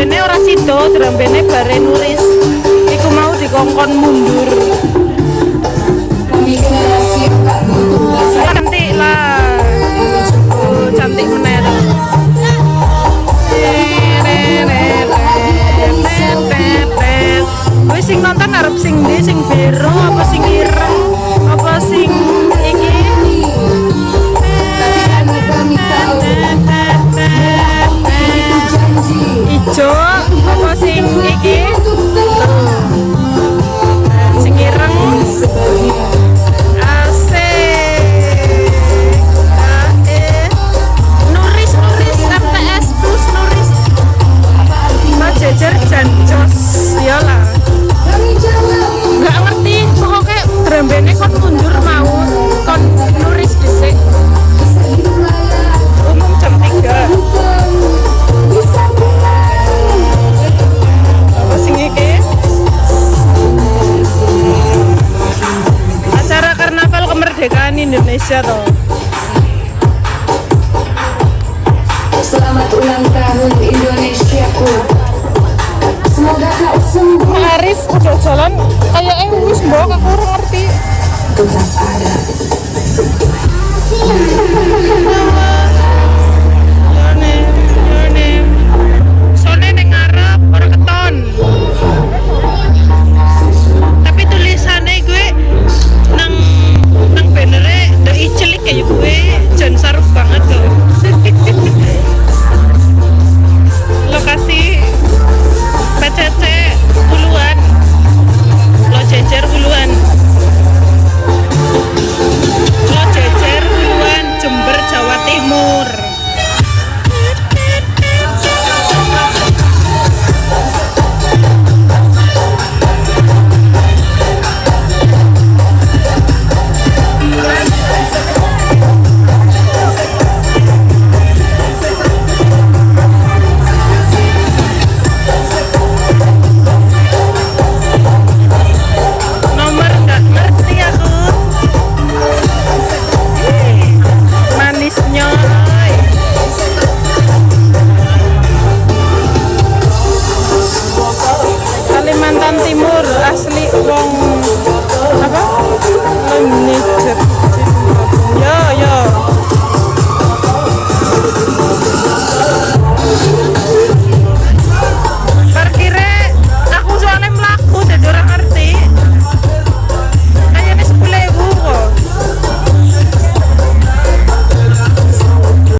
drambene ora sido, drambene bare nuris. Iku mau dikongkon mundur. Cantik lah. Oh, cantik meneh. Wis sing nonton arep sing ndi, sing biru apa sing ireng apa sing iki? Ijo apa sing iki? Sing ireng. Nuris MTS plus Nuris. Jejer jancos iyalah. Nggak ngerti pokoknya drambene kon mundur mau kon nuris dhisik. Umum jam 3. Apa sing iki? Acara karnaval kemerdekaan Indonesia toh. Selamat ulang tahun Indonesiaku. Semoga kau sembuh. Arif udah jalan kayak wis mbok aku ora ngerti. Tetap ada.